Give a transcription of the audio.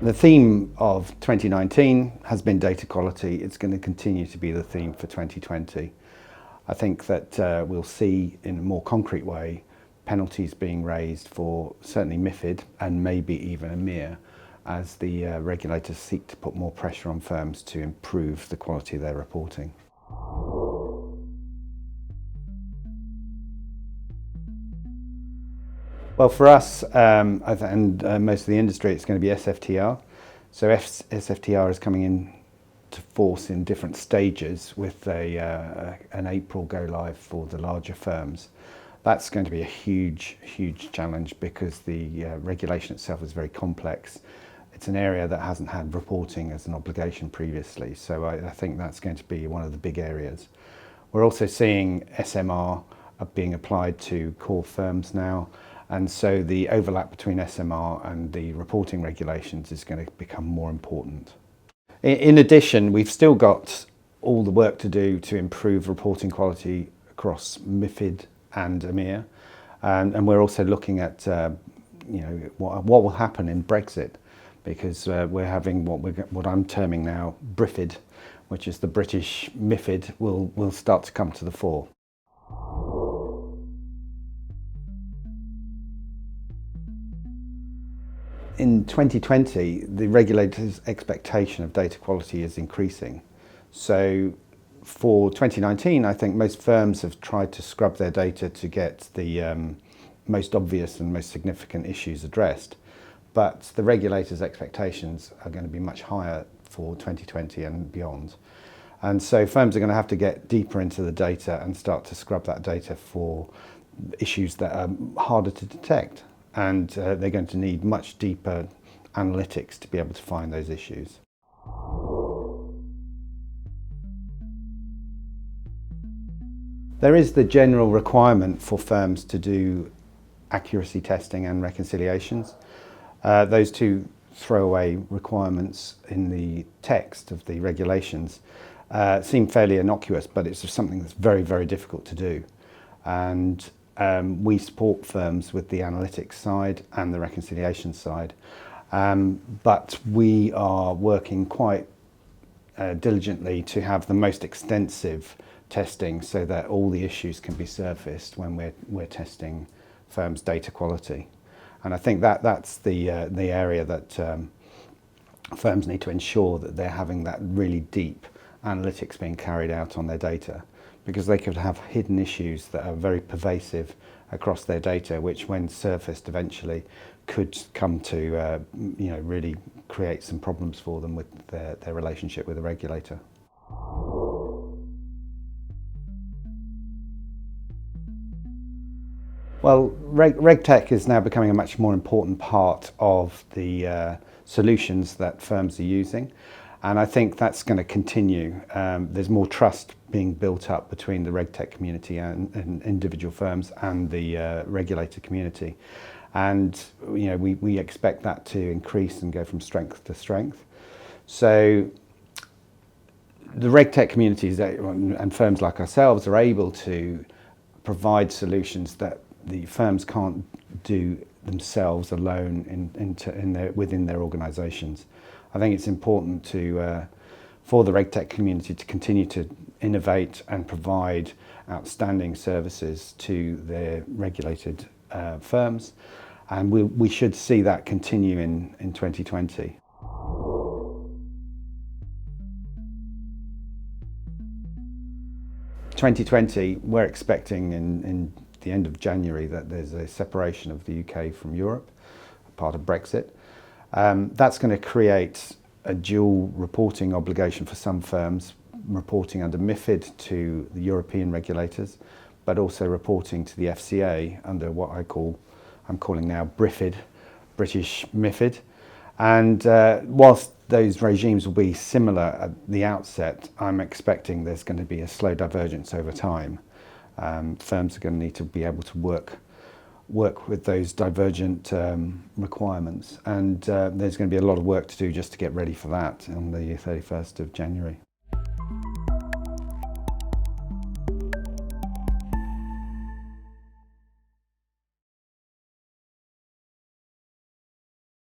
The theme of 2019 has been data quality. It's going to continue to be the theme for 2020. I think that we'll see in a more concrete way penalties being raised for certainly MiFID and maybe even EMIR as the regulators seek to put more pressure on firms to improve the quality of their reporting. Well, for us and most of the industry, it's going to be SFTR. So SFTR is coming into force in different stages with an April go live for the larger firms. That's going to be a huge challenge because the regulation itself is very complex. It's an area that hasn't had reporting as an obligation previously, so I think that's going to be one of the big areas. We're also seeing SMR being applied to core firms now, and so the overlap between SMR and the reporting regulations is going to become more important. In addition, we've still got all the work to do to improve reporting quality across MiFID and EMIR, and we're also looking at what will happen in Brexit, because we're having what I'm terming now BRiFID, which is the British MiFID will start to come to the fore. In 2020, the regulators' expectation of data quality is increasing. So for 2019, I think most firms have tried to scrub their data to get the most obvious and most significant issues addressed. But the regulators' expectations are going to be much higher for 2020 and beyond. And so firms are going to have to get deeper into the data and start to scrub that data for issues that are harder to detect. And they're going to need much deeper analytics to be able to find those issues. There is the general requirement for firms to do accuracy testing and reconciliations. Those two throwaway requirements in the text of the regulations seem fairly innocuous, but it's just something that's very difficult to do. And we support firms with the analytics side and the reconciliation side, but we are working quite diligently to have the most extensive testing so that all the issues can be surfaced when we're testing firms' data quality. And I think that's the area that firms need to ensure that they're having that really deep analytics being carried out on their data, because they could have hidden issues that are very pervasive across their data, which when surfaced eventually could come to really create some problems for them with their relationship with the regulator. Well, RegTech is now becoming a much more important part of the solutions that firms are using, and I think that's going to continue. There's more trust being built up between the RegTech community and individual firms and the regulator community, and we expect that to increase and go from strength to strength. So the RegTech communities and firms like ourselves are able to provide solutions that the firms can't do themselves alone within their organisations. I think it's important for the RegTech community to continue to innovate and provide outstanding services to their regulated firms, and we should see that continue in 2020. In 2020, we're expecting in the end of January that there's a separation of the UK from Europe, part of Brexit. That's going to create a dual reporting obligation for some firms, reporting under MiFID to the European regulators, but also reporting to the FCA under what I'm calling now BRiFID, British MiFID. And whilst those regimes will be similar at the outset, I'm expecting there's going to be a slow divergence over time. Firms are going to need to be able to work with those divergent requirements, and there's going to be a lot of work to do just to get ready for that on the 31st of January.